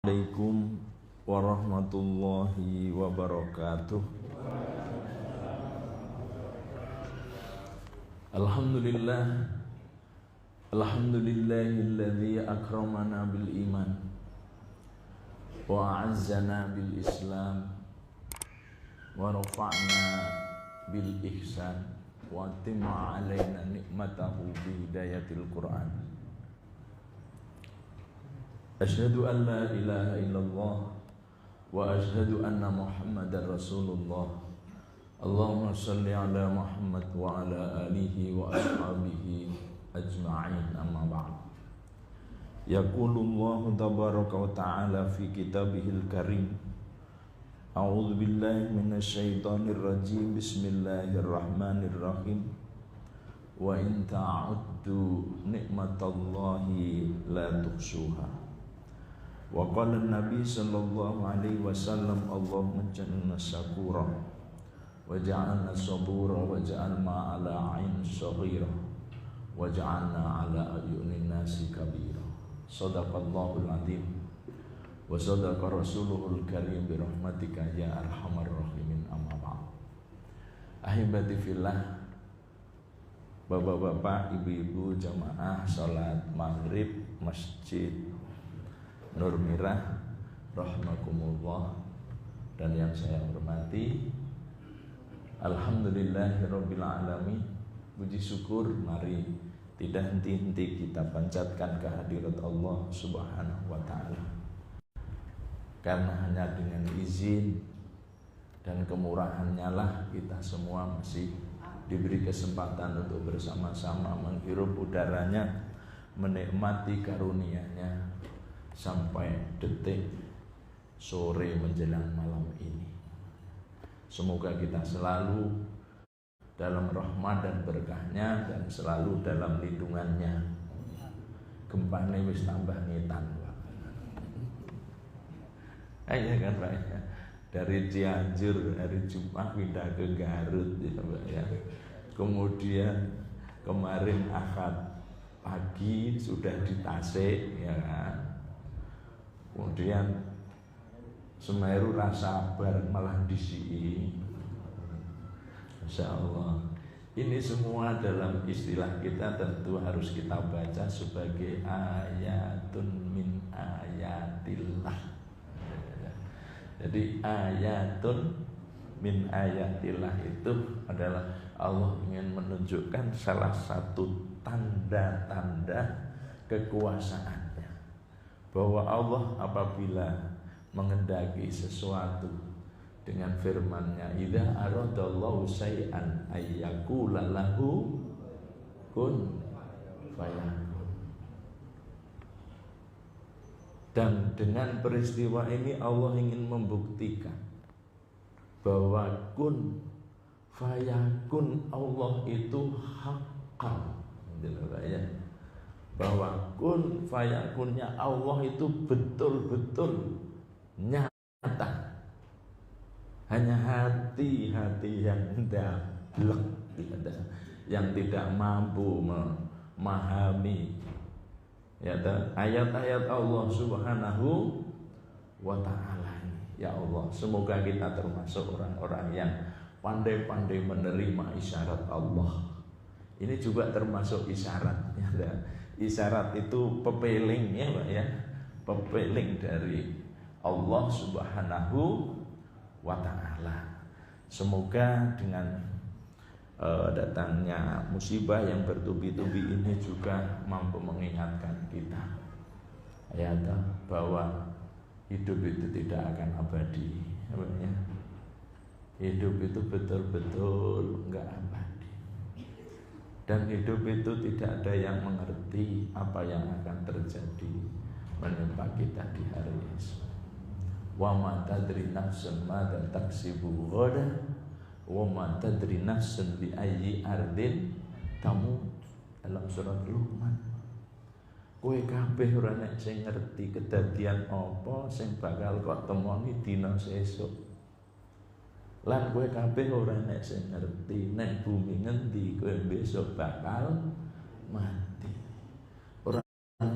Assalamualaikum warahmatullahi wabarakatuh. Alhamdulillahilladzi akramana bil iman wa a'azzana bil islam wa rafa'na bil ihsan wa atimma alaina nikmatahu bi hidayatil Qur'an. Asyhadu an la ilaha illallah wa asyhadu anna Muhammadar Rasulullah. Allahumma shalli ala Muhammad wa ala alihi wa ashabihi ajma'in, amma ba'd. Yaqulullahu tabaraka wa ta'ala fi kitabihil karim. A'udzu billahi minasy syaithanir rajim. Bismillahirrahmanirrahim. Wa in ta'uddu nikmatallahi la tuhsuha. Wa qala an-nabi sallallahu alaihi wasallam, Allahumma ij'alna syakura wa ja'alna sabura wa ja'al ma ala 'ain saghira wa ja'alna ala ayunin nasi kabira. Shadaqallahul azim wa sadaqa rasuluhul karim bi rahmatika ya arhamar rahimin, amma ba'd. Ahibati fillah, bapak-bapak, ibu-ibu jamaah salat maghrib Masjid Nur Mirah rahimakumullah, dan yang saya hormati, alhamdulillahirabbil alamin. Puji syukur mari tidak henti-henti kita panjatkan kehadirat Allah Subhanahu wa taala. Karena hanya dengan izin dan kemurahannya lah kita semua masih diberi kesempatan untuk bersama-sama menghirup udaranya, menikmati karunia-Nya sampai detik sore menjelang malam ini. Semoga kita selalu dalam rahmat dan berkahnya dan selalu dalam lindungannya. Gempane wis tambah ngetan, Pak. Iya kan, Pak ya? Dari Cianjur hari Jumat pindah ke Garut ya, Pak ya. Kemudian kemarin Ahad pagi sudah di Tasik ya kan. Kemudian Semeru rasa sabar malah di sini. Masya Allah. Ini semua dalam istilah kita tentu harus kita baca sebagai ayatun min ayatillah. Jadi ayatun min ayatillah itu adalah Allah ingin menunjukkan salah satu tanda-tanda kekuasaannya, bahwa Allah apabila mengendaki sesuatu dengan firman-Nya, idza aradallahu syai'an ayyaqula lahu kun fayakun. Dan dengan peristiwa ini Allah ingin membuktikan bahwa kun fayakun Allah itu haqqan, ya, bahwa kun fayakunnya Allah itu betul-betul nyata. Hanya hati-hati yang dablek, yang tidak mampu memahami ya, ayat-ayat Allah Subhanahu wa ta'ala. Ya Allah, semoga kita termasuk orang-orang yang pandai-pandai menerima isyarat Allah. Ini juga termasuk isyarat ya. Isyarat itu pepeling ya, Pak ya. Pepeling dari Allah Subhanahu wa ta'ala. Semoga dengan datangnya musibah yang bertubi-tubi ini juga mampu mengingatkan kita ya, bahwa hidup itu tidak akan abadi ya. Hidup itu betul-betul enggak abadi, dan hidup itu tidak ada yang mengerti apa yang akan terjadi menimpa kita di hari esok. Wa ma tadri nafsun ma taksibu ghadan wa ma tadri nafsun bi ayyi ardin tamut, dalam surat Luqman. Kowe kabeh ora nek sing ngerti kedadian apa sing bakal kok temoni dina sesuk. Lan kowe kabeh ora nek sing ngerti nek bumi ngendi kowe besok bakal mati. Orang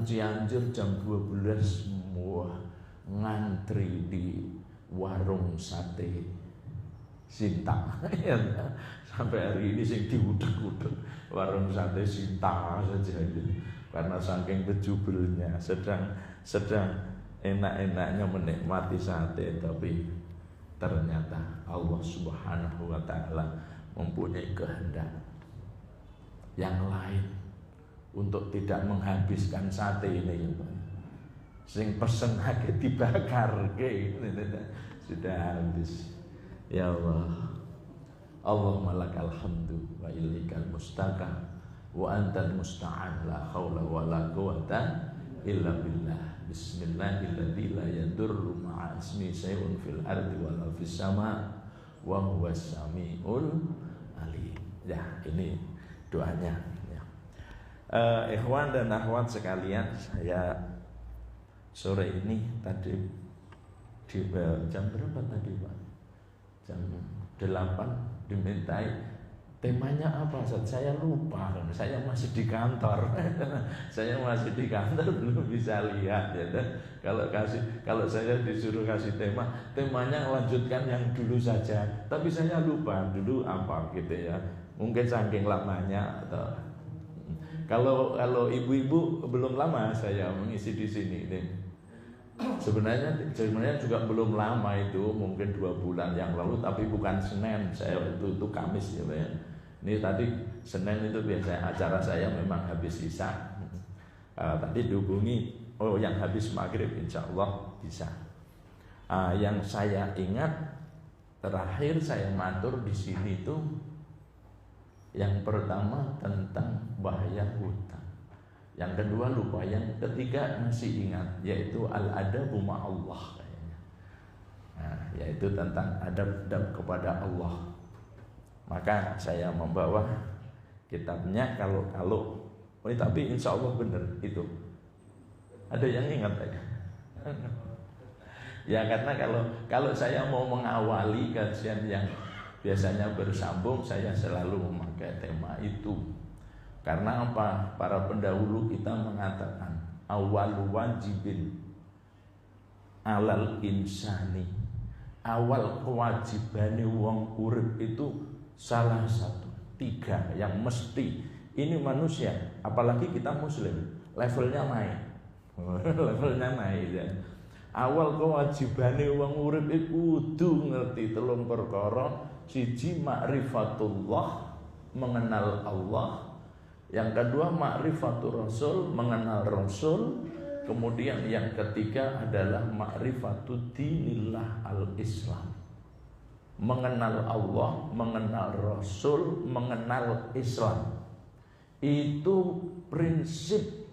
Cianjur jam 12 wah ngantri di warung sate Sinta. Sampai hari ini sing diudek-udek warung sate Sinta saja itu, karena saking bejubelnya. Sedang enak-enaknya menikmati sate, tapi ternyata Allah Subhanahu wa Ta'ala mempunyai kehendak yang lain untuk tidak menghabiskan sate ini, ya Pak. Sing pesen akeh dibakar sudah habis. Ya Allah, Allahumma lakal hamdu wa ilaikal mustaqam wa antal musta'an, la haula wa la quwata illa billah. Bismillahilladzi la yadurru ma'a ismi syai'un fil ardi wa la fis sama wa huwas samiul alim. Ya, ini doanya ya. Ikhwan dan akhwat sekalian, saya sore ini tadi di jam berapa tadi Pak? Jam 8 dimintai temanya apa? Saya lupa, saya masih di kantor. Saya masih di kantor, belum bisa lihat ya. Kalau saya disuruh kasih temanya lanjutkan yang dulu saja, tapi saya lupa dulu apa gitu ya. Mungkin saking lamanya atau kalau ibu-ibu belum lama saya mengisi di sini nih. Sebenarnya juga belum lama itu, mungkin 2 bulan yang lalu, tapi bukan Senin, saya itu Kamis ya Pak ya. Ini tadi Senin itu biasanya acara saya memang habis Isya. Tadi dihubungi, yang habis maghrib insya Allah bisa. Yang saya ingat terakhir saya matur di sini tuh, yang pertama tentang bahaya hutang. Yang kedua lupa, yang ketiga masih ingat, yaitu al-adabu ma'allah kayaknya. Yaitu tentang adab kepada Allah. Maka saya membawa kitabnya kalau tapi insya Allah benar itu. Ada yang ingat ya? Ya karena kalau saya mau mengawali kajian yang biasanya bersambung, saya selalu memakai tema itu. Karena apa? Para pendahulu kita mengatakan awal wajibin alal insani, awal kewajibane wong urip itu salah satu 3 yang mesti. Ini manusia, apalagi kita muslim, levelnya naik. Levelnya naik ya. Awal kewajibane wong urip iku kudu ngerti 3 perkara. Siji ma'rifatullah, mengenal Allah. Yang kedua ma'rifatur rasul, mengenal rasul. Kemudian yang ketiga adalah ma'rifatud dinillah al-Islam, mengenal Allah, mengenal rasul, mengenal Islam. Itu prinsip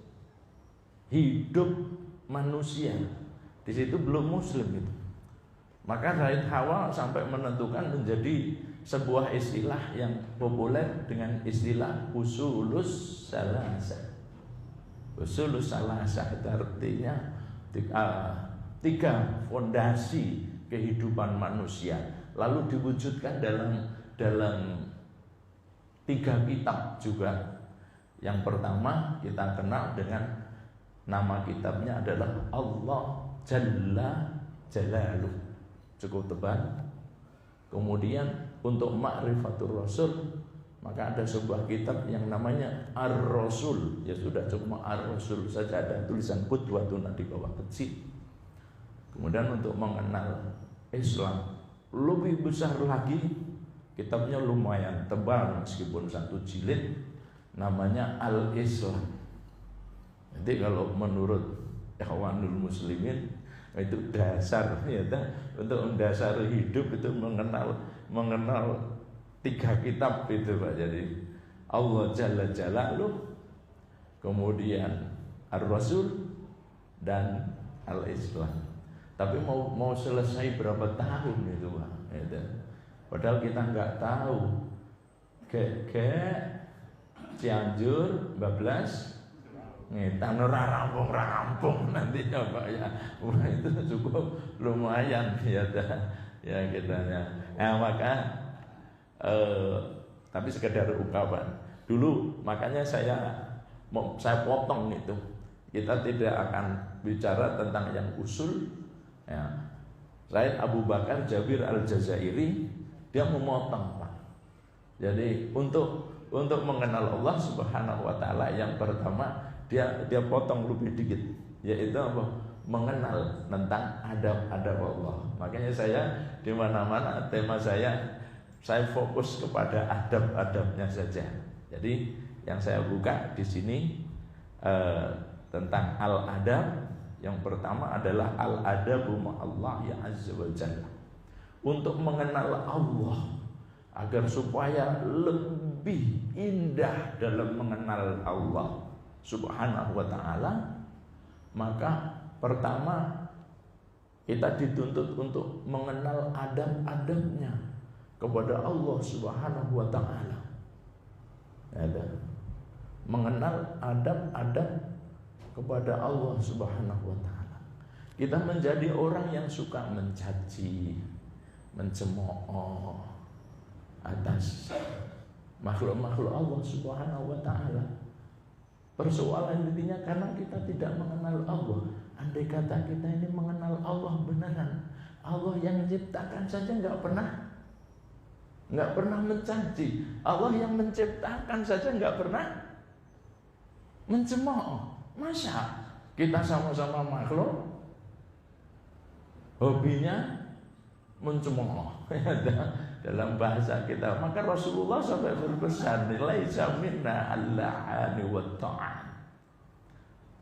hidup manusia. Di situ belum muslim itu. Maka Said Hawa sampai menentukan menjadi sebuah istilah yang populer dengan istilah usulus salasah. Usulus salasah itu artinya 3 fondasi kehidupan manusia, lalu diwujudkan dalam 3 kitab juga. Yang pertama kita kenal dengan nama kitabnya adalah Allah Jalla Jalaluh, cukup tebal. Kemudian untuk ma'rifatur rasul, maka ada sebuah kitab yang namanya Ar-Rasul. Ya sudah, cuma Ar-Rasul saja, ada tulisan qudwatun di bawah kecil. Kemudian untuk mengenal Islam lebih besar lagi, kitabnya lumayan tebal meskipun 1 jilid, namanya Al-Islam. Jadi kalau menurut Ikhwanul Muslimin itu dasar ya, untuk mendasari hidup itu mengenal 3 kitab itu Pak. Jadi Allah Jalla Jalaluh, kemudian Ar-Rasul dan Al-Islam. Tapi mau selesai berapa tahun itu Pak ya, padahal kita nggak tahu. Cianjur 12 ngetan rampung nantinya Pak ya. Wah, itu cukup lumayan ya kita ya. Maka tapi sekedar ungkapan dulu, makanya saya potong itu. Kita tidak akan bicara tentang yang usul, Ya. Said Abu Bakar Jabir Al-Jazairi dia memotong, Pak. Jadi untuk mengenal Allah Subhanahu wa taala yang pertama dia potong lebih dikit, yaitu apa? Mengenal tentang adab-adab Allah. Makanya saya di mana-mana tema saya fokus kepada adab-adabnya saja. Jadi yang saya buka di sini tentang al-adab. Yang pertama adalah al-adabu ma'allah ya azza wa jalla. Untuk mengenal Allah agar supaya lebih indah dalam mengenal Allah Subhanahu wa ta'ala, maka pertama kita dituntut untuk mengenal adab-adabnya kepada Allah Subhanahu wa ta'ala. Mengenal adab-adab kepada Allah Subhanahu wa ta'ala. Kita menjadi orang yang suka mencaci, mencemooh atas makhluk-makhluk Allah Subhanahu wa ta'ala. Persoalan intinya karena kita tidak mengenal Allah. Andai kata kita ini mengenal Allah beneran, Allah yang menciptakan saja nggak pernah mencaci. Allah yang menciptakan saja nggak pernah mencemooh. Masa kita sama-sama makhluk hobinya mencemooh dalam bahasa kita. Maka Rasulullah sampai berpesan, laisa minna al-la'ani wa ta'an.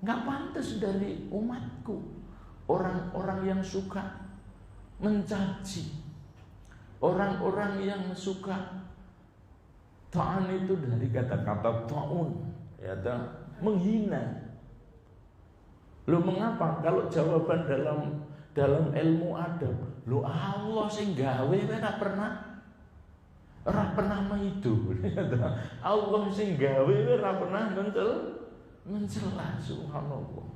Enggak pantas dari umatku orang-orang yang suka mencaci, orang-orang yang suka ta'an itu dari kata-kata ta'un, ya, menghina. Lu mengapa? Kalau jawaban dalam ilmu adab, lu Allah sing gawe ora pernah maido. Allah sing gawe ora pernah mencela, subhanallah.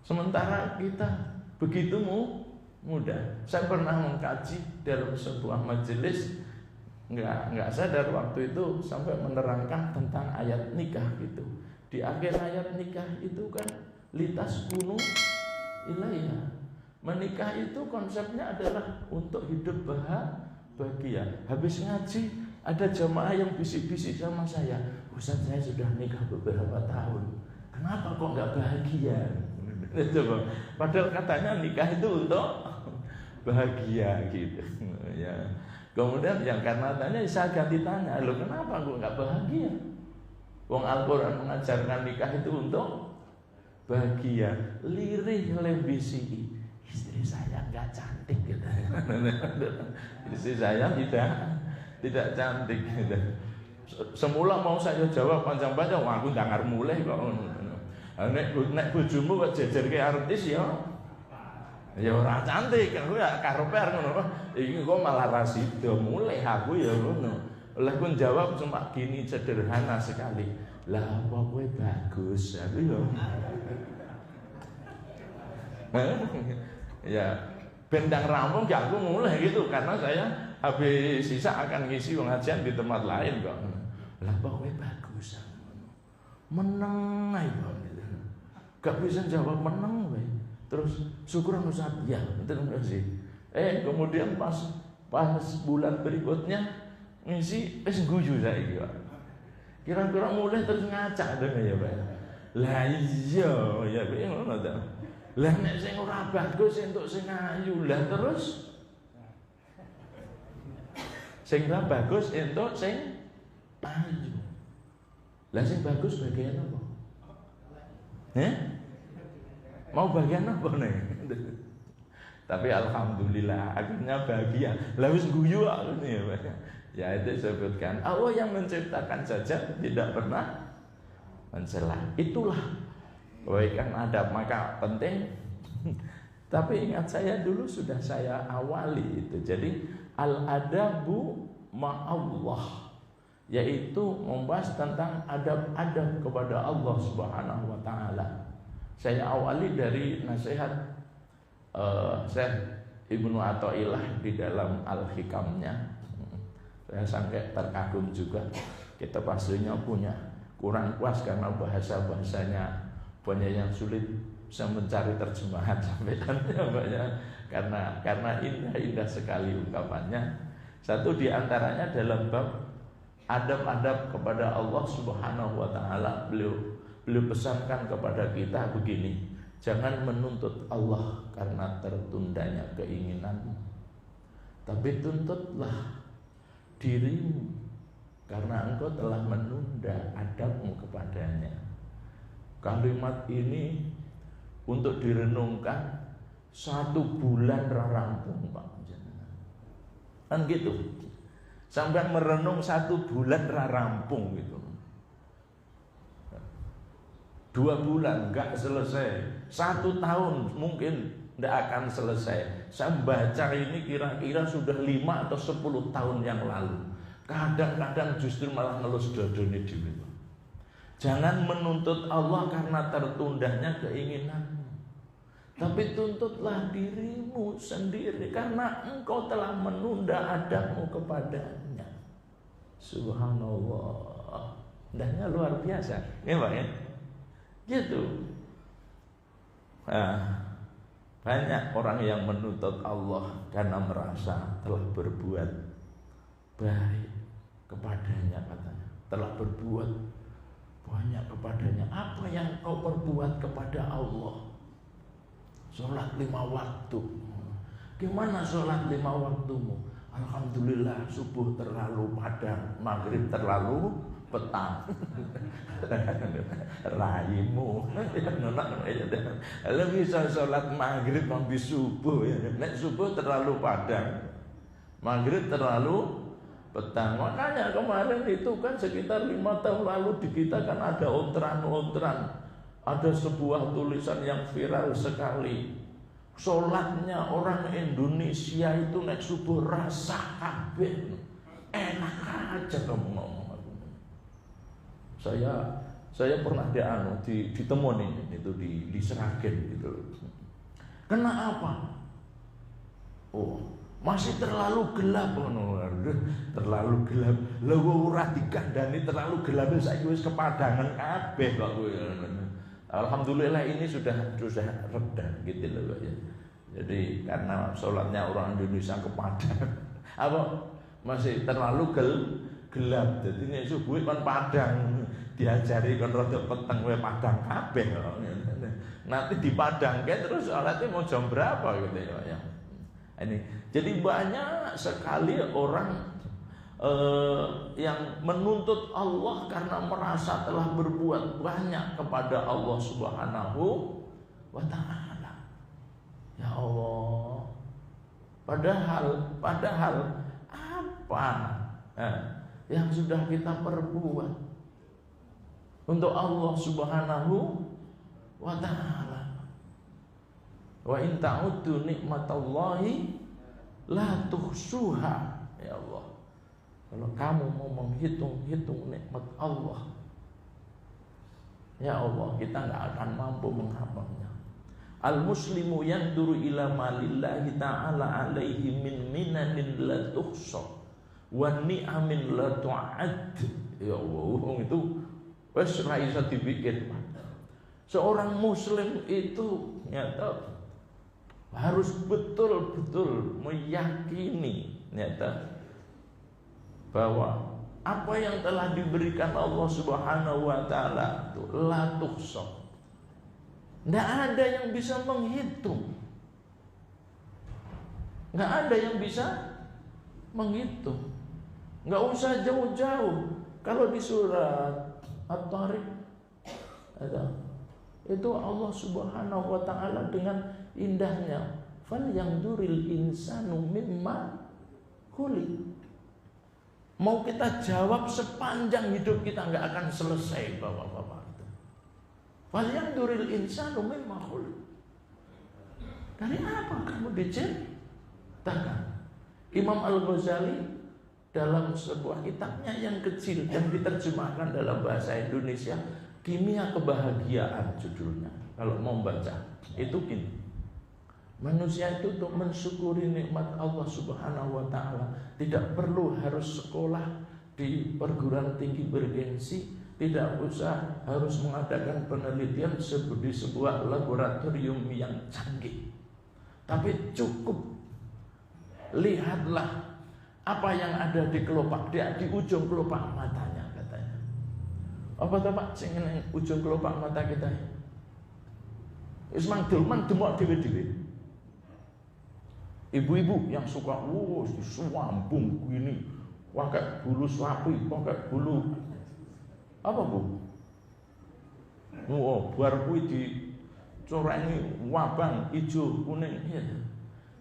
Sementara kita begitu mudah. Saya pernah mengkaji dalam sebuah majelis, nggak sadar waktu itu sampai menerangkan tentang ayat nikah gitu. Di akhir ayat nikah itu kan litas kunu ilaiha. Menikah itu konsepnya adalah untuk hidup bahagia. Habis ngaji ada jamaah yang bisik-bisik sama saya, Ustaz saya sudah nikah beberapa tahun, kenapa kok nggak bahagia? Coba. Padahal katanya nikah itu untuk bahagia gitu. Ya. Kemudian yang karena tanya saya ganti tanya, lo kenapa kok nggak bahagia? Wong Al-Quran mengajarkan nikah itu untuk bahagia. Lirih lembisi, istri saya nggak cantik gitu. Istri saya tidak cantik gitu. Semula mau saya jawab panjang-panjang, wah aku ndangar mulai kok. Nek bojomu kok jejer ke artis ya ora cantik, aku ya kareper ngono. Iki kok malah rasido mulai aku ya ngono. Lah aku jawab cuma gini sederhana sekali. Lah apa kowe bagus aku ya. Ya bendang rampung gak aku mulai gitu karena saya habis sisa akan ngisi pengajian di tempat lain kok. Lah apa kowe bagus meneng ae gitu. Gak bisa jawab meneng kowe. Terus syukuran Ustaz ya, terima kasih. Kemudian pas bulan berikutnya ngisi guyu saiki Pak. Kira-kira mulai terus ngacak dong ya Pak. Lah iya ya Pak ngono ta. Lah nek sing ora bagus entuk sing ayu, lah terus sing ora bagus entuk sing ayu. Lah sing bagus bagian apa? Mau bagian apa nih? Tapi alhamdulillah akhirnya bahagia. Lah wis guyu aku nih ya Pak. Ya itu disebutkan Allah yang menciptakan saja tidak pernah mencela. Itulah kebaikan adab, maka penting. Tapi ingat saya dulu sudah saya awali itu. Jadi al-adabu ma'allah, yaitu membahas tentang adab-adab kepada Allah Subhanahu wa taala. Saya awali dari nasihat Syekh Ibnu Athaillah di dalam Al-Hikamnya. Saya sampai terkagum juga. Kita pastinya punya kurang puas karena bahasa-bahasanya banyak yang sulit bisa mencari terjemahan sampai banyak karena indah sekali ungkapannya. Satu diantaranya dalam bab adab-adab kepada Allah Subhanahu wa taala, beliau pesankan kepada kita begini, jangan menuntut Allah karena tertundanya keinginanmu, tapi tuntutlah dirimu karena engkau telah menunda adabmu kepadanya. Kalimat ini untuk direnungkan 1 bulan rampung, Pak. Kan gitu. Sampai merenung 1 bulan rampung gitu. 2 bulan enggak selesai. 1 tahun mungkin tidak akan selesai. Saya baca ini kira-kira sudah 5 atau 10 tahun yang lalu. Kadang-kadang justru malah ngelus dodone dhewe. Jangan menuntut Allah karena tertundanya keinginanmu, tapi tuntutlah dirimu sendiri karena engkau telah menunda adabmu kepadanya. Subhanallah, indahnya luar biasa, ya Pak ya. Gitu. Banyak orang yang menuntut Allah karena merasa telah berbuat baik kepadanya, katanya telah berbuat banyak kepadanya. Apa yang kau perbuat kepada Allah? Sholat 5 waktu. Gimana sholat 5 waktumu? Alhamdulillah, subuh terlalu padang, maghrib terlalu petang. Raimu lebih bisa sholat maghrib habis subuh ya. Nek subuh terlalu padang, maghrib terlalu petang. Makanya kemarin itu kan sekitar 5 tahun lalu di kita kan ada ontran-ontran, ada sebuah tulisan yang viral sekali. Sholatnya orang Indonesia itu naik subuh rasa kabeh, enak aja kamu ngomong. Saya pernah ditemuin itu di Seragen gitu. Kenapa? Oh, masih terlalu gelap, terlalu gelap. Lho ora dikandani terlalu gelap saiki wis kepadangan kabeh kok. Alhamdulillah ini sudah reda gitu loh ya. Jadi karena sholatnya orang Indonesia kepadang, apa masih terlalu gelap. Jadi nek subuh kan padang, diajari kan rada peteng wae padang kabeh. Nanti dipadangke terus sholatnya mau jam berapa gitu ya. Ini jadi banyak sekali orang yang menuntut Allah karena merasa telah berbuat banyak kepada Allah Subhanahu wa ta'ala. Ya Allah, padahal apa yang sudah kita perbuat untuk Allah Subhanahu wa ta'ala? Wa in ta'uddu nikmatallahi la tuhsuha. Ya Allah, kalau kamu mau menghitung-hitung nikmat Allah, ya Allah, kita nggak akan mampu menghafalnya. Al-muslimu yanduru ila malillahi ta'ala alaihi min minanin la tuhsa wa ni'amin la tu'ad. Ya Allah, itu wes ra iso dibikin. Seorang muslim itu nyata harus betul-betul meyakini nyata bahwa apa yang telah diberikan Allah Subhanahu wa ta'ala itu la tuhsa. Tidak ada yang bisa menghitung. Tidak ada yang bisa menghitung. Nggak usah jauh-jauh. Kalau di surat At-Tariq itu Allah Subhanahu wa ta'ala dengan indahnya, fal yanzuril insanu mimma khuliq. Mau kita jawab sepanjang hidup kita nggak akan selesai, bapak-bapak itu. Fal yanzuril insanu mimma khuliq. Dari apa kamu diciptakan? Imam Al-Ghazali dalam sebuah kitabnya yang kecil yang diterjemahkan dalam bahasa Indonesia, Kimia Kebahagiaan judulnya. Kalau mau baca itu gini, manusia itu untuk mensyukuri nikmat Allah Subhanahu wa ta'ala tidak perlu harus sekolah di perguruan tinggi bergengsi tidak usah harus mengadakan penelitian di sebuah laboratorium yang canggih, tapi cukup lihatlah apa yang ada di kelopak dia, di ujung kelopak matanya katanya. Apa tuh Pak sing nang ujung kelopak mata kita? Wis mang demok dhewe-dhewe. Ibu-ibu yang suka suambung gini, pakai bulu sapi, pakai bulu apa Bu? Oh, buar kuwi dicorengi wabang ijo kuning. Iya.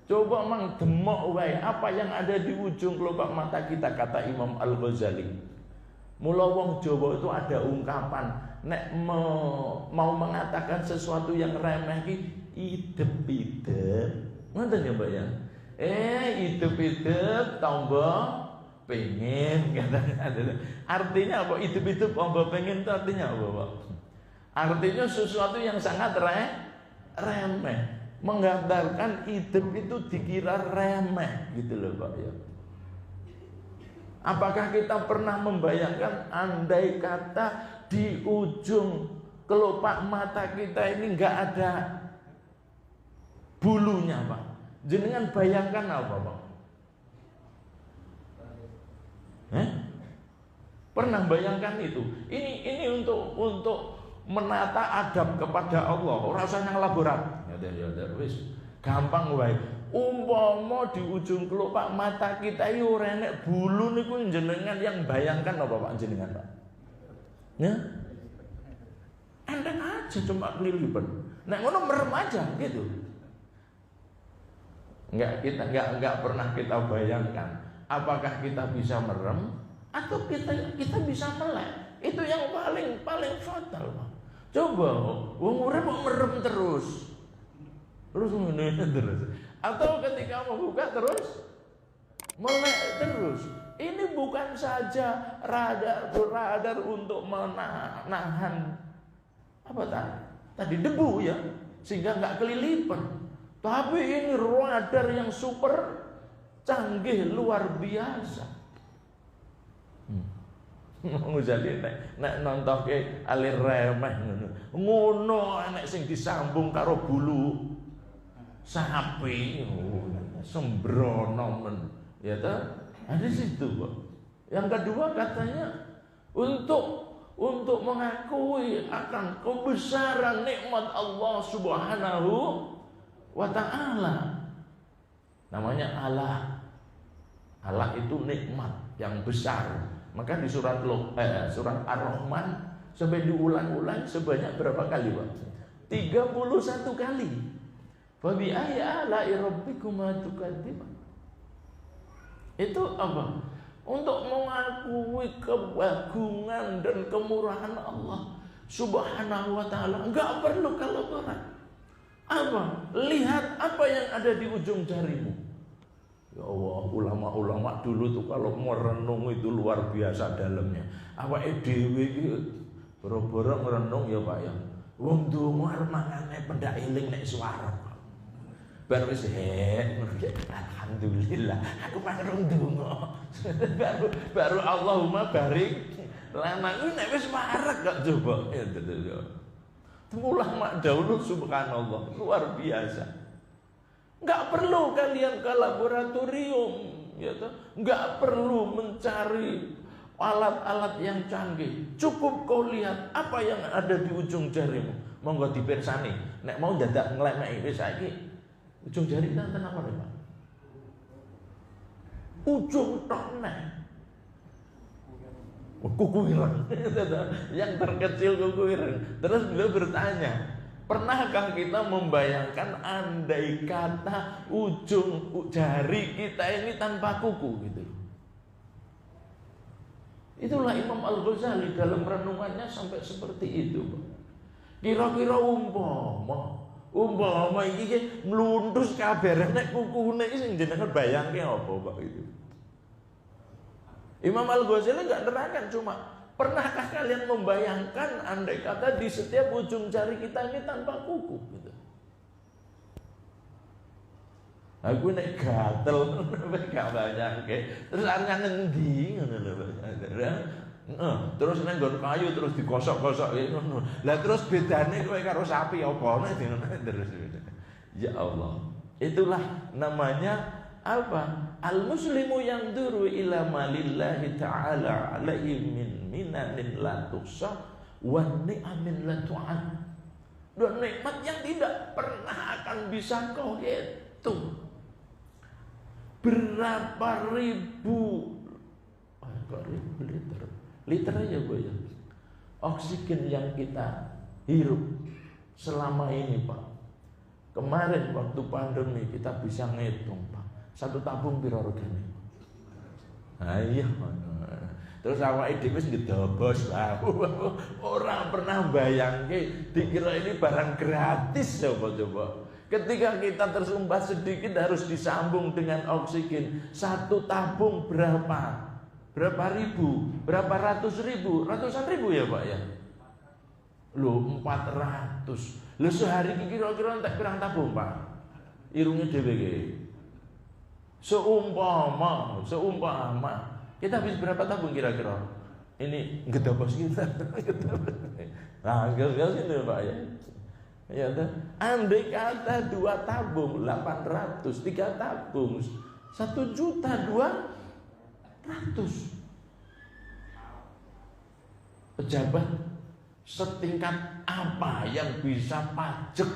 Coba mang demok wae apa yang ada di ujung kelopak mata kita, kata Imam Al-Ghazali. Mula wong Jawa itu ada ungkapan nek mau mengatakan sesuatu yang remeh ki idep-idep. Ngoten ya Mbak ya. Idep-idep tambah pengen katanya. Artinya apa? Hidup-hidup tambah pengen itu artinya apa Pak? Artinya sesuatu yang sangat remeh, menggambarkan hidup itu dikira remeh gitu loh Pak ya. Apakah kita pernah membayangkan andai kata di ujung kelopak mata kita ini nggak ada bulunya Pak? Jenengan bayangkan apa Pak? Pernah bayangkan itu? Ini untuk menata adab kepada Allah. Rasanya laborat. Ya wis gampang wae. Umpama di ujung kelopak mata kita yo renek bulu niku jenengan yang bayangkan apa Pak jenengan Pak? Ya? Enteng aja cuma kelilipan. Nek ngono merem aja gitu. Enggak pernah kita bayangkan apakah kita bisa merem atau kita bisa melek. Itu yang paling fatal Pak. Coba wong urip kok merem terus ngene terus, atau ketika mau buka terus melek terus. Ini bukan saja radar untuk menahan apa tadi debu ya, sehingga nggak kelilipan, tapi ini radar yang super canggih luar biasa. Nguzali nek nontoke alir remeh ngono nek sing disambung karo bulu sapi sembrono men ya ta, ada situ Pak. Yang kedua katanya untuk mengakui akan kebesaran nikmat Allah Subhanahu wa taala. Namanya Allah itu nikmat yang besar. Maka di surat Ar-Rahman sampai diulang-ulang sebanyak berapa kali Pak? 31 kali. Fa bi ayyi ala'i rabbikuma tukadziban. Itu apa? Untuk mengakui keagungan dan kemurahan Allah Subhanahu wa taala. Enggak perlu kelaparan. Apa? Lihat apa yang ada di ujung jarimu. Ya Allah, ulama-ulama dulu tuh kalau merenung itu luar biasa dalamnya. Awake dhewe iki boro-boro merenung ya Pak ya. Wong ndonga arep mangane pendak eling nek suara. Bar wis alhamdulillah aku pangrung ndonga. baru Allahumma barik lana iki nek wis warak gak coba. Ya. Ulama dahulu subhanallah luar biasa. Nggak perlu kalian ke laboratorium, ya toh? Nggak perlu mencari alat-alat yang canggih. Cukup kau lihat apa yang ada di ujung jarimu. Monggo dipirsani. Nek mau dadak nglemeki wis saiki ujung jari kita apa nih Pak? Ujung tok nek. Kuku ireng. Yang terkecil kuku ireng. Terus beliau bertanya, pernahkah kita membayangkan andai kata ujung jari kita ini tanpa kuku gitu? Itulah Imam Al-Ghazali dalam renungannya sampai seperti itu. Kira-kira umpama iki mluntus kabeh nek kukune iki sing jenengan bayangke apa Pak itu? Imam Al-Ghazali enggak nerangkan, cuma pernahkah kalian membayangkan andai kata di setiap ujung jari kita ini tanpa kuku gitu? Aku nek gatel gak bayangke. Terus arep ngendi ngono lho. Terus nang nggon kayu terus digosok-gosok ngono. Lah terus bedane kowe karo sapi apa terus. Ya Allah. Itulah namanya apa? Al-muslimu yang duru ila malillahi ta'ala alaihi min minanin la tuhsa wa ni'amin la tu'ad. Dan nikmat yang tidak pernah akan bisa kau hitung. Berapa ribu liter aja Bu ya. Oksigen yang kita hirup selama ini Pak. Kemarin waktu pandemi kita bisa ngitung Pak. Satu tabung piro regane? Iya. Terus awake dhewe wis ngedobos lah. Ora pernah bayangke dikira ini barang gratis coba. Ketika kita tersumbat sedikit harus disambung dengan oksigen. Satu tabung berapa? Berapa ribu? Berapa ratus ribu? Ratusan ribu ya Pak ya? Loh 400. Loh sehari kira-kira entek pirang tabung Pak? Irunge dhewe iki. Seumpama kita habis berapa tabung kira-kira? Ini gedobos kita. Nah, gas ini Pak ya. Ya dah. Andai kata 2 tabung 800, 3 tabung 1.200.000. Pejabat setingkat apa yang bisa pajak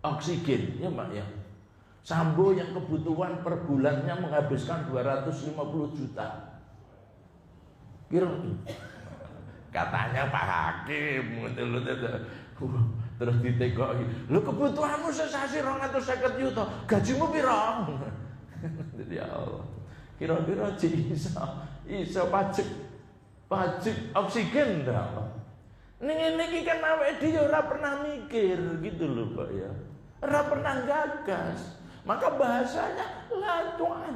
oksigen ya Mbak ya? Sambo yang kebutuhan per bulannya menghabiskan 250 juta. Kira katanya Pak Hakim terus ditegoki. Lu kebutuhanmu sesasi 250 juta, gajimu piro? Ya Allah. Kira-kira iso pajak oksigen dah. Niki kan awake dhewe ora pernah mikir gitu loh Pak ya. Ora pernah gagas. Maka bahasanya la tu'ad.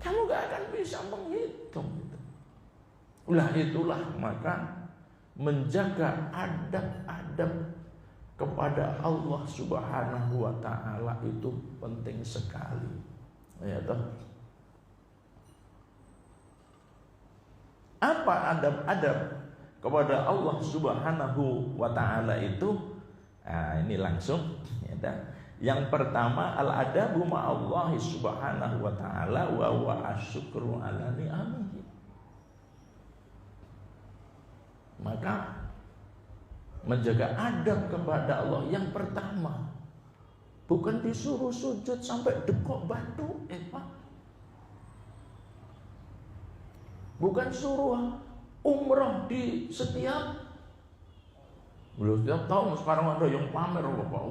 Kamu gak akan bisa menghitung gitu. Itulah maka menjaga adab-adab kepada Allah Subhanahu wa taala itu penting sekali. Ya toh. Apa adab-adab kepada Allah Subhanahu wa taala itu? Nah, ini langsung ya dah. Yang pertama al-adabu ma'allahi subhanahu wa ta'ala wa huwa asyukru ala ni'amihi. Maka menjaga adab kepada Allah yang pertama bukan disuruh sujud sampai dekok batu Pak. Bukan suruh umrah di setiap tahun. Sekarang ada yang pamer Bapak.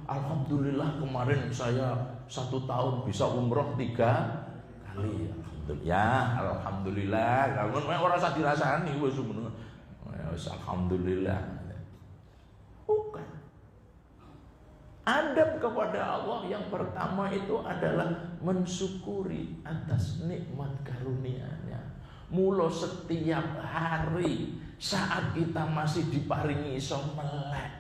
Alhamdulillah kemarin saya 1 tahun bisa umroh 3 kali. Alhamdulillah. Kalau orang usah dirasani wis alhamdulillah. Bukan. Adab kepada Allah yang pertama itu adalah mensyukuri atas nikmat karunia-Nya. Mula setiap hari saat kita masih diparingi iso melek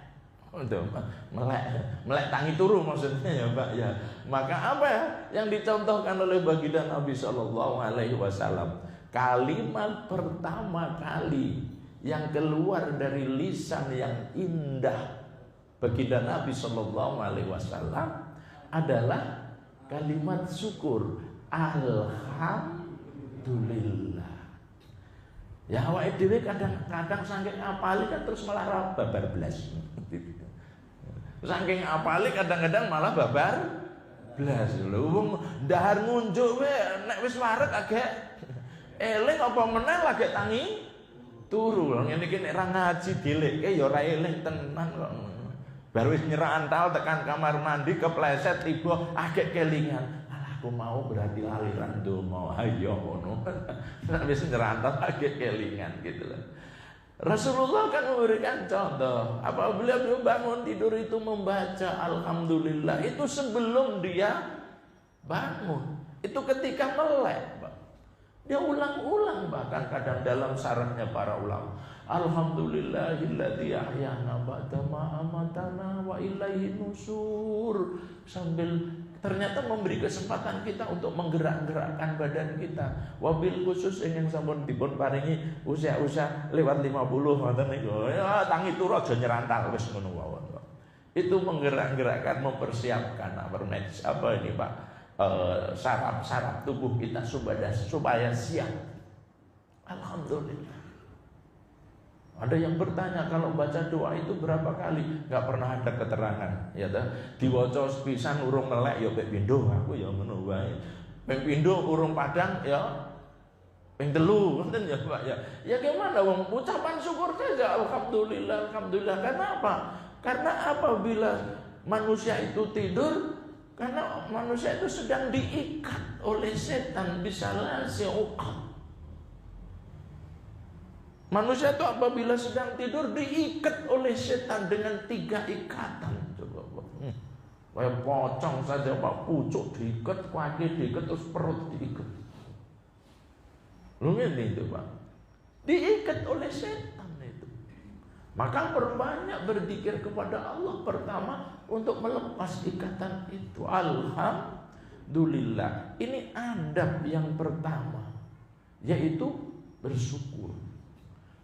tangi turu maksudnya ya Pak ya. Maka apa ya yang dicontohkan oleh baginda Nabi Shallallahu Alaihi Wasallam? Kalimat pertama kali yang keluar dari lisan yang indah baginda Nabi Shallallahu Alaihi Wasallam adalah kalimat syukur. Alhamdulillah. Ya awake dhewe kadang-kadang saking apali kan terus malah babar blas. Saking apali kadang-kadang malah babar blas. Lho wong ndahar ngunjuk we nek wis wareg agek eling apa meneh lagi tangi turu. Ngene iki nek ra ngaji dilekke ya ora eling tenan kok. Baru wis nyerah antal tekan kamar mandi kepleset tiba agek kelingan. Aku mau berarti aliran donga ayo ngono. Wis nyerantat agak kelingan gitu loh. Rasulullah kan memberikan contoh. Apabila beliau bangun tidur itu membaca alhamdulillah itu sebelum dia bangun. Itu ketika melek, Pak. Dia ulang-ulang bahkan kadang dalam sarahnya para ulama. Alhamdulillahilladzi ahyana ba'da ma amatana wa ilaihi nusur. Sambil ternyata memberi kesempatan kita untuk menggerak-gerakkan badan kita. Wabil khusus ingin sampun dipun paringi usia-usia lewat 50 ngoten niku. Ya tangi turu aja nyerantal wis ngono mawon. Itu menggerak-gerakkan, mempersiapkan apa ini Pak? Saraf tubuh kita supaya siap. Alhamdulillah. Ada yang bertanya kalau baca doa itu berapa kali? Gak pernah ada keterangan. Ya dah. Diwaca pisan urung melek ya pek pindho aku ya ngono wae. Pek pindho urung padang ya ping telu ngoten ya Pak ya. Ya gimana wong ucapan syukur saja alhamdulillah alhamdulillah. Kenapa? Karena apabila manusia itu tidur, karena manusia itu sedang diikat oleh setan bisalah uqad. Manusia itu apabila sedang tidur diikat oleh setan dengan 3 ikatan. Coba kayak pocong saja Pak, pucuk diikat, kaki diikat, terus perut diikat. Lu ngene itu Pak, diikat oleh setan itu. Maka perbanyak berzikir kepada Allah pertama untuk melepas ikatan itu. Alhamdulillah. Ini adab yang pertama, yaitu bersyukur.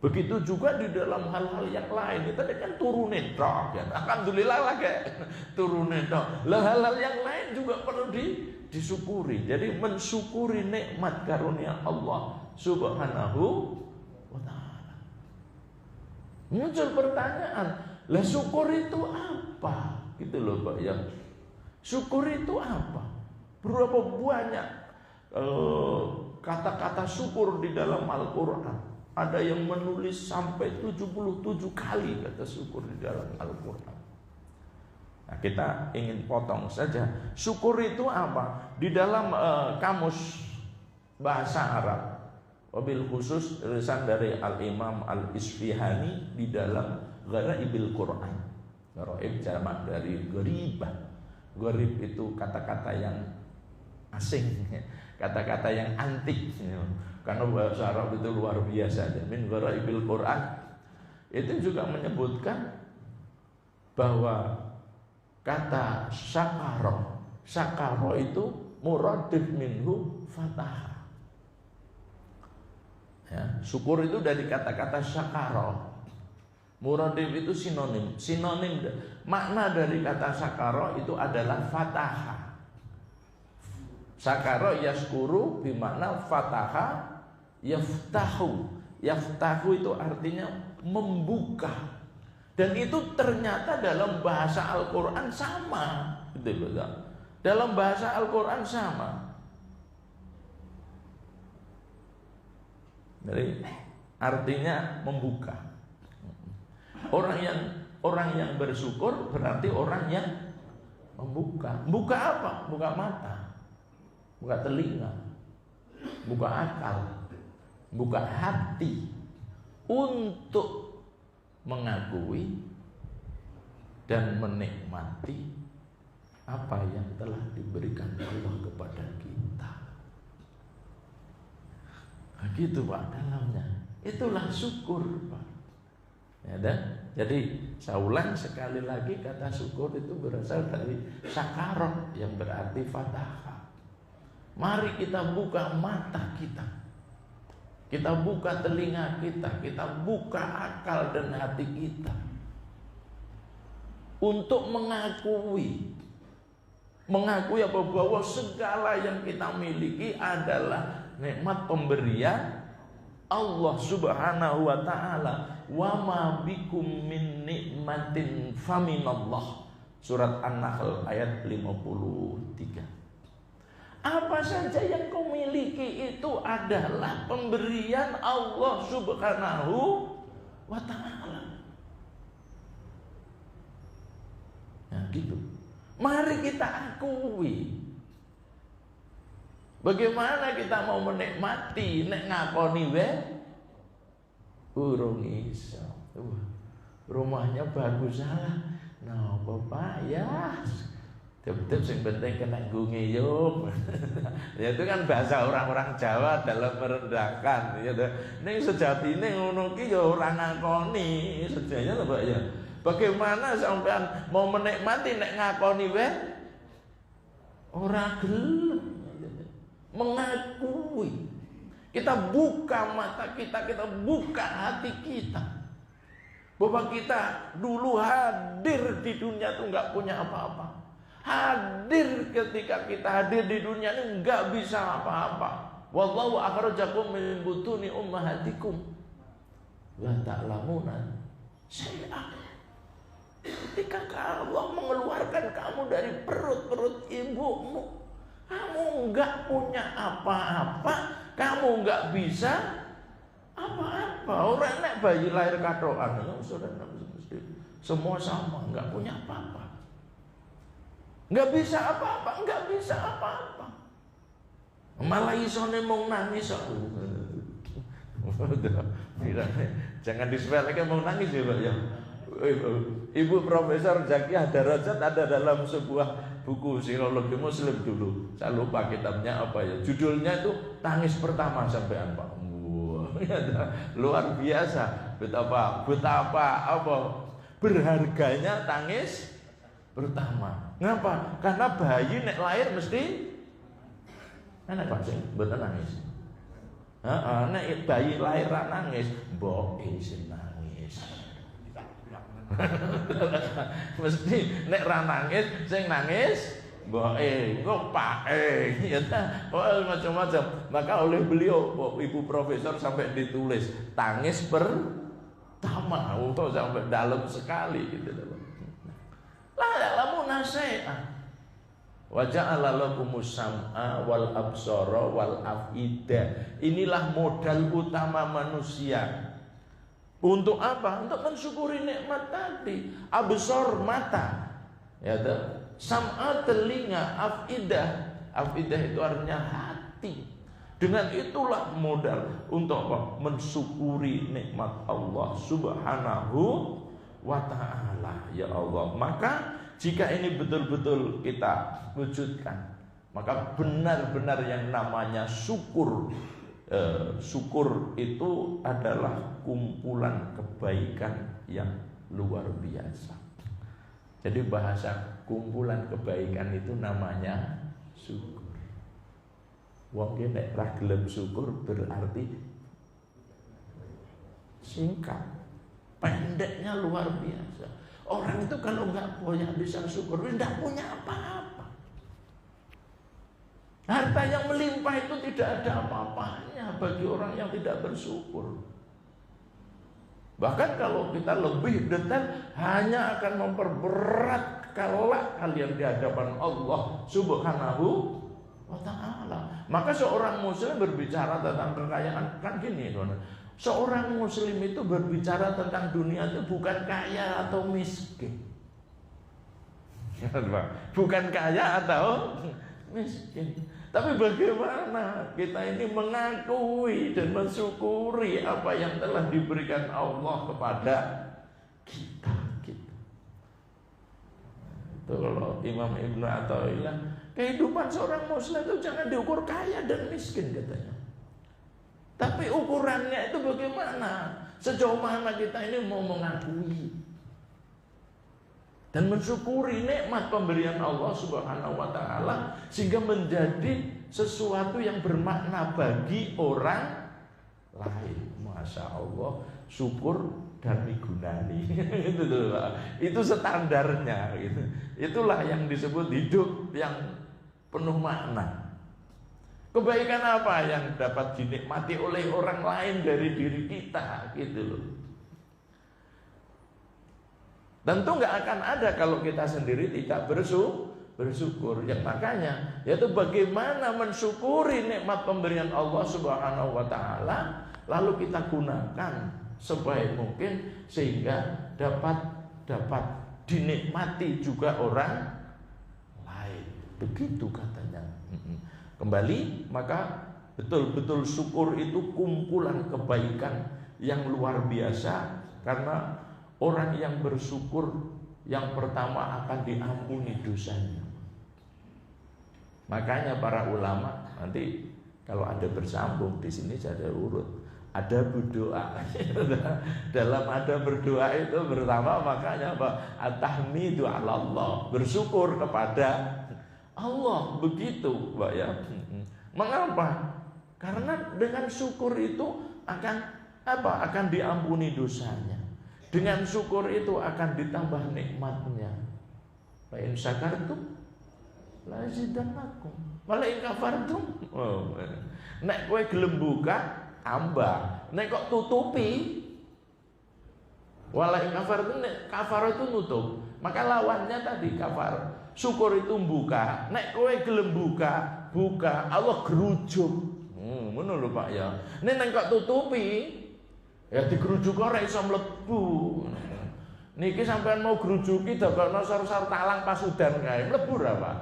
Begitu juga di dalam hal-hal yang lain. Kita kan turunin dok ya. Alhamdulillah lah kayak turunin dok. Hal-hal yang lain juga perlu disyukuri. Jadi mensyukuri nikmat karunia Allah Subhanahu wa ta'ala. Muncul pertanyaan, lah syukur itu apa? Gitu loh Pak ya. Syukur itu apa? Berapa banyak kata-kata syukur di dalam Al-Quran? Ada yang menulis sampai 77 kali kata syukur di dalam Al-Quran. Nah, kita ingin potong saja. Syukur itu apa? Di dalam kamus bahasa Arab, wabil khusus tulisan dari Al-Imam Al-Isfihani di dalam Ghara'ibil Quran. Gharaib jamak dari gharibah. Gharib itu kata-kata yang asing, kata-kata yang antik. Karena bahasa Arab itu luar biasa. Min Ghara'ibil Quran itu juga menyebutkan bahwa kata syakaro itu muradif minhu fatah. Ya, syukur itu dari kata-kata syakaro. Muradif itu sinonim. Makna dari kata syakaro itu adalah fataha. Syakaro yaskuru bimakna fataha yaftahu. Yaftahu itu artinya membuka. Dan itu ternyata dalam bahasa Al-Quran sama. Betul. Dalam bahasa Al-Quran sama. Jadi artinya membuka. Orang yang bersyukur berarti orang yang membuka. Buka apa? Buka mata, buka telinga, buka akal, buka hati untuk mengakui dan menikmati apa yang telah diberikan Allah kepada kita. Begitu Pak dalamnya. Itulah syukur Pak. Ya, jadi saya ulang sekali lagi, kata syukur itu berasal dari syakarot yang berarti fataha. Mari kita buka mata kita, kita buka telinga kita buka akal dan hati kita untuk mengakui apa, bahwa segala yang kita miliki adalah nikmat pemberian Allah Subhanahu wa ta'ala. Wa ma bikum min nikmatin faminallah. Surat An-Nahl ayat 53. Apa saja yang kau miliki itu adalah pemberian Allah Subhanahu wa ta'ala. Nah gitu. Mari kita akui. Bagaimana kita mau menikmati nek ngakoni we urung iso. Rumahnya bagus salah. Nah, Bapak ya. Tetep sing penting kena ngiyup. Ya itu kan bahasa orang-orang Jawa dalam merendahkan ya. Ning sejatine ngono ki ya ora ngakoni. Sedaya lho Pak ya. Bagaimana sampean mau menikmati nek ngakoni we Ora gelem mengakui. Kita buka mata kita, kita buka hati kita, bahwa kita dulu hadir di dunia itu nggak punya apa-apa. Hadir ketika kita hadir di dunia ini nggak bisa apa-apa. Wallahu akhrajakum min butuni ummahatikum la ta'lamuna syai'an. Ketika Allah mengeluarkan kamu dari perut-perut ibumu, kamu nggak punya apa-apa, kamu nggak bisa apa-apa. Orang nek bayi lahir katokan, saudara, semua sama, nggak punya apa-apa, nggak bisa apa-apa, nggak bisa apa-apa. Malah isone mau nangis. Jangan disepelekan mau nangis ya Pak ya. Ibu Profesor Zakiyah Darajat ada dalam sebuah buku psikologi Muslim dulu. Saya lupa kitabnya apa ya. Judulnya itu Tangis Pertama Sampean Pak. Wah, luar biasa. Betapa apa berharganya tangis pertama. Ngapa? Karena bayi nek lahir mesti enak Pak sing mboten nangis. Nek bayi lahir nangis, mboke sing nangis. Mesti nek ra nangis sing nangis mboke engko pake ya ta. Macam-macam. Maka oleh beliau Ibu Profesor sampai ditulis tangis pertama untuk sampai dalam sekali gitu loh. La ya'lamu nasi'a wa ja'ala lakumus sam'a wal absara wal af'idah. Inilah modal utama manusia. Untuk apa? Untuk mensyukuri nikmat tadi. Absor mata, ya toh. Sam'a telinga, afidah. Afidah itu artinya hati. Dengan itulah modal untuk apa? Mensyukuri nikmat Allah Subhanahu wa ta'ala. Ya Allah. Maka jika ini betul-betul kita wujudkan, maka benar-benar yang namanya syukur. Syukur itu adalah kumpulan kebaikan yang luar biasa. Jadi bahasa kumpulan kebaikan itu namanya syukur. Wong nek ra gelem syukur berarti singkat, pendeknya luar biasa. Orang itu kalau nggak punya bisa syukur, tidak punya apa-apa. Harta yang melimpah itu tidak ada apa-apanya bagi orang yang tidak bersyukur. Bahkan kalau kita lebih detail, hanya akan memperberat kelak kalian di hadapan Allah Subhanahu wa ta'ala. Maka seorang muslim berbicara tentang kekayaan, kan gini teman. Seorang muslim itu berbicara tentang dunia itu bukan kaya atau miskin. Bukan kaya atau miskin. Tapi bagaimana kita ini mengakui dan mensyukuri apa yang telah diberikan Allah kepada kita. Itu kalau Imam Ibnu Athaillah, kehidupan seorang muslim itu jangan diukur kaya dan miskin katanya. Tapi ukurannya itu bagaimana? Sejauh mana kita ini mau mengakui dan mensyukuri nikmat pemberian Allah Subhanahu wa ta'ala, sehingga menjadi sesuatu yang bermakna bagi orang lain. Masya Allah, syukur dan digunani. Itu standarnya gitu. Itulah yang disebut hidup yang penuh makna. Kebaikan apa yang dapat dinikmati oleh orang lain dari diri kita gitu loh. Tentu nggak akan ada kalau kita sendiri tidak bersyukur. Yang makanya yaitu bagaimana mensyukuri nikmat pemberian Allah Subhanahu wa ta'ala, lalu kita gunakan sebaik mungkin sehingga dapat dinikmati juga orang lain. Begitu katanya. Kembali, maka betul-betul syukur itu kumpulan kebaikan yang luar biasa. Karena orang yang bersyukur yang pertama akan diampuni dosanya. Makanya para ulama nanti kalau ada bersambung di sini saya ada urut, ada berdoa. Dalam ada berdoa itu pertama makanya apa? At-tahmidu 'ala Allah, bersyukur kepada Allah begitu, Pak ya. Mengapa? Karena dengan syukur itu akan apa? Akan diampuni dosanya. Dengan syukur itu akan ditambah nikmatnya. Fa in syakartum la azidannakum. Wala in kafartum. Oh. Nek kowe gelem buka, tambah. Nek kok tutupi, wala in kafartum, nek kafar itu nutup. Maka lawannya tadi kafar. Syukur itu buka. Nek kowe gelem buka, Allah gerujuk. Ngono lho Pak ya. Nek kok tutupi, ya digerujuk kok ora iso mlebu. Niki sampean mau gerujuki dagono sar-sar talang pasudan kae, mlebu ra Pak?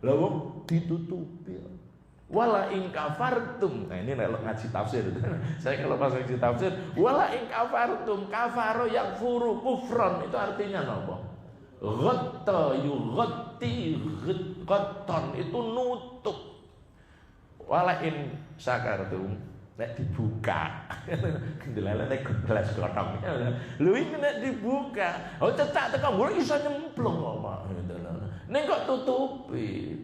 Lah wong ditutupi. Wala in kafartum. Nah ini nek ngaji tafsir. Saya kalau pas ngaji tafsir, wala in kafartum, kafaro yang furu kufron itu artinya apa? Ghatta yughatti ghatton itu nutup. Wala in syakartum, nek dibuka. Kendelalah nek gelas gotong. Lho iki nek dibuka, oh cetak tekan mbok iso nyemplung kok. Nek kok tutupi.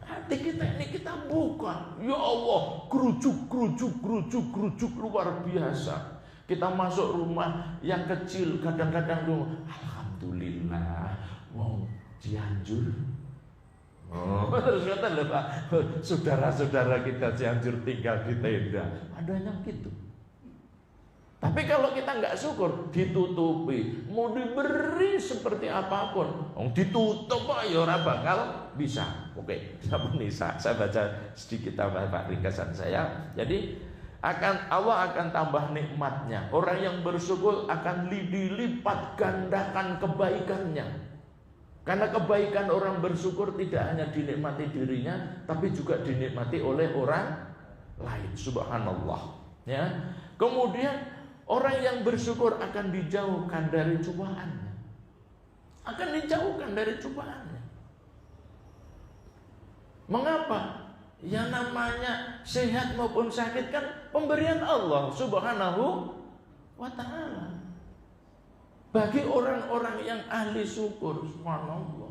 Hati kita ini kita buka. Ya Allah, gerujuk luar biasa. Kita masuk rumah yang kecil, kadang-kadang tuh alhamdulillah, wong Cianjur. Oh, terus kata lho Pak, saudara-saudara kita Cianjur tinggal di tenda. Ada yang gitu. Tapi kalau kita nggak syukur, ditutupi, mau diberi seperti apapun, ditutup ya ora bakal bisa. Oke, saya baca sedikit Pak ringkasan saya. Jadi Allah akan tambah nikmatnya. Orang yang bersyukur akan dilipat gandakan kebaikannya. Karena kebaikan orang bersyukur tidak hanya dinikmati dirinya, tapi juga dinikmati oleh orang lain. Subhanallah. Ya. Kemudian orang yang bersyukur akan dijauhkan dari cobaannya. Akan dijauhkan dari cobaannya. Mengapa? Ya namanya sehat maupun sakit kan pemberian Allah Subhanahu wa ta'ala. Bagi orang-orang yang ahli syukur, subhanallah,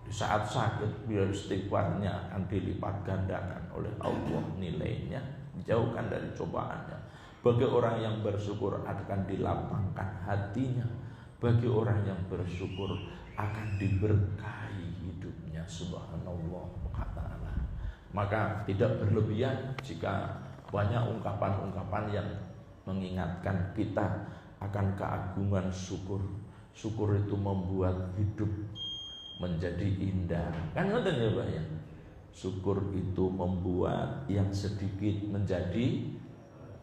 di saat sakit biar istighfarnya akan dilipat gandakan oleh Allah nilainya, dijauhkan dari cobaannya. Bagi orang yang bersyukur akan dilapangkan hatinya. Bagi orang yang bersyukur akan diberkahi hidupnya, subhanallah wa ta'ala. Maka tidak berlebihan jika banyak ungkapan-ungkapan yang mengingatkan kita akan keagungan syukur. Syukur itu membuat hidup menjadi indah. Kan ngoten ya Pak ya. Syukur itu membuat yang sedikit menjadi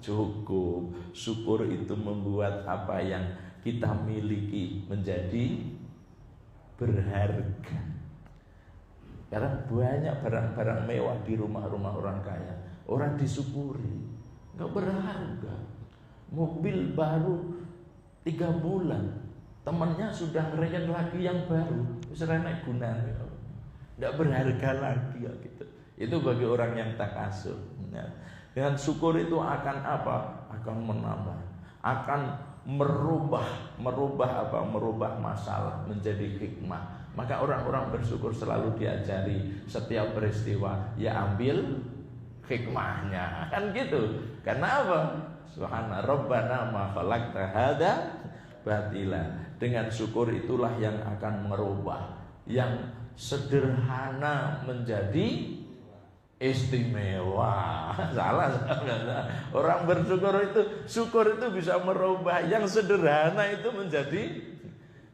cukup. Syukur itu membuat apa yang kita miliki menjadi berharga. Karena banyak barang-barang mewah di rumah-rumah orang kaya, orang disyukuri, nggak berharga. Mobil baru 3 bulan, temannya sudah ngerayain lagi yang baru, sudah naik gunanya, nggak berharga lagi ya, gitu. Itu bagi orang yang takasur. Ya. Dengan syukur itu akan apa? Akan menambah, akan merubah masalah menjadi hikmah. Maka orang-orang bersyukur selalu diajari setiap peristiwa ya ambil hikmahnya, kan gitu. Karena apa? Subhana rabbana ma khalaqta hadza batila. Dengan syukur itulah yang akan merubah yang sederhana menjadi istimewa. Salah. Orang bersyukur itu, syukur itu bisa merubah yang sederhana itu menjadi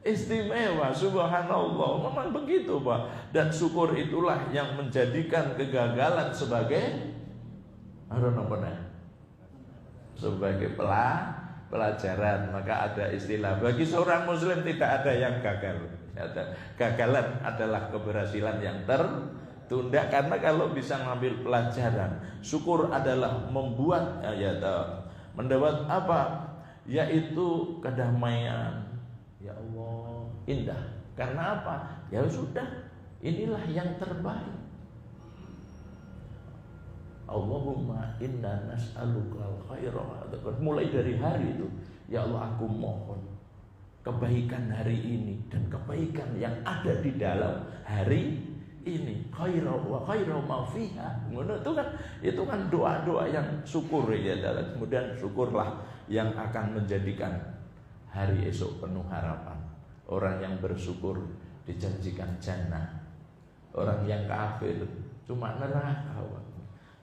istimewa. Subhanallah. Memang begitu Pak. Dan syukur itulah yang menjadikan kegagalan sebagai sebagai pelajaran. Maka ada istilah, bagi seorang muslim tidak ada yang gagal. Gagalan adalah keberhasilan yang tertunda. Karena kalau bisa ngambil pelajaran, syukur adalah membuat mendapat apa? Yaitu kedamaian. Ya Allah, indah. Karena apa? Ya sudah, inilah yang terbaik. Allahumma inna nas'aluka al-khaira. Mulai dari hari itu, ya Allah aku mohon kebaikan hari ini dan kebaikan yang ada di dalam hari ini. Khairu wa khairu ma fiha. Itu kan doa-doa yang syukur ya. Kemudian syukurlah yang akan menjadikan hari esok penuh harapan. Orang yang bersyukur dijanjikan jannah. Orang yang kafir cuma neraka.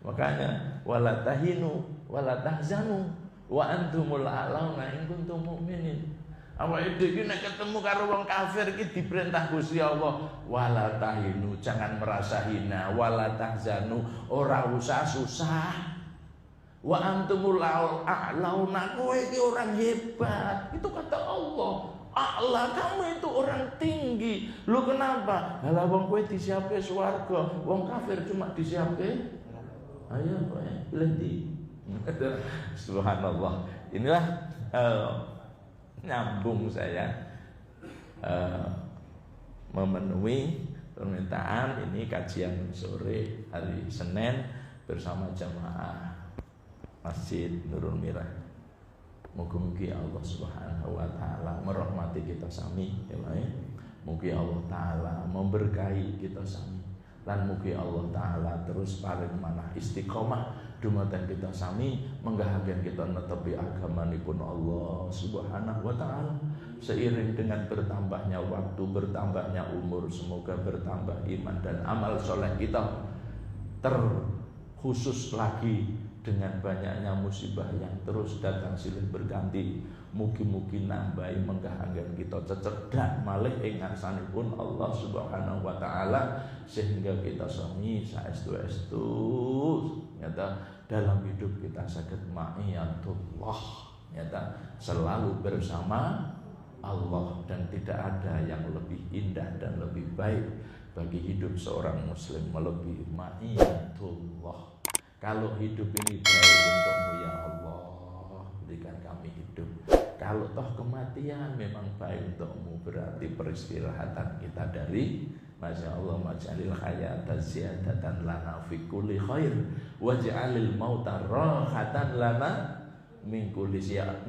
Makanya wala tahinu wala tahzanu wa antumul a'launa in kuntum mu'minin. Awake dhewe nek ketemu karo wong kafir iki diperintah Gusti Allah, wala tahinu, jangan merasa hina, wala tahzanu, ora usah susah. Wa antumul a'launa, kowe iki orang hebat. Itu kata Allah. Allah, kamu itu orang tinggi. Lu kenapa? Lah wong kowe disiapke swarga, wong kafir cuma disiapke. Ayo kowe pilih di. Subhanallah. Inilah nyambung saya memenuhi permintaan ini kajian sore hari Senin bersama jamaah Masjid Nurul Mirah. Mugi-mugi Allah Subhanahu wa taala merahmati kita sami ya. Mugi Allah taala memberkahi kita sami. Lan mugi Allah taala terus paring manah istiqomah dumateng kita sami menggahaken kita netepi agamanipun Allah Subhanahu wa taala. Seiring dengan bertambahnya waktu, bertambahnya umur, semoga bertambah iman dan amal soleh kita, terkhusus lagi dengan banyaknya musibah yang terus datang silih berganti. Mugi-mugi nambahi menggahaken kita cecedhak malih ing ngarsanipun Allah Subhanahu wa taala sehingga kita sami saestu-estu nyata dalam hidup kita saged ma'iyatullah, nyata selalu bersama Allah, dan tidak ada yang lebih indah dan lebih baik bagi hidup seorang muslim melebihi ma'iyatullah. Kalau hidup ini baik untukmu ya Allah, berikan kami hidup. Kalau toh kematian memang baik untukmu, berarti peristirahatan kita dari Masya Allah, maj'alil hayata ziyadatan lana fi kulli khair waj'alil mauta rahatan lana min kulli syarr.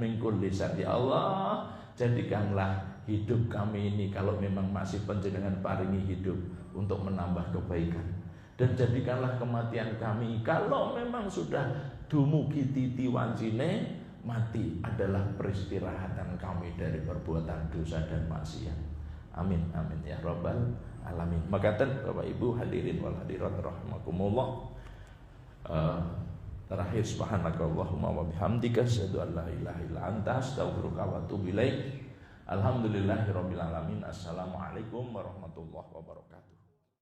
Ya Allah, jadikanlah hidup kami ini kalau memang masih panjenengan paringi hidup untuk menambah kebaikan, dan jadikanlah kematian kami kalau memang sudah dumugi titi wancine mati adalah peristirahatan kami dari perbuatan dosa dan maksiat. Amin amin ya rabbal alamin. Makaten Bapak Ibu hadirin wal hadirat rahimakumullah. Terakhir subhanakallahumma wa bihamdika asyhadu an la ilaha illa anta astaghfiruka wa atubu ilaik. Alhamdulillahirabbil alamin. Assalamualaikum warahmatullahi wabarakatuh.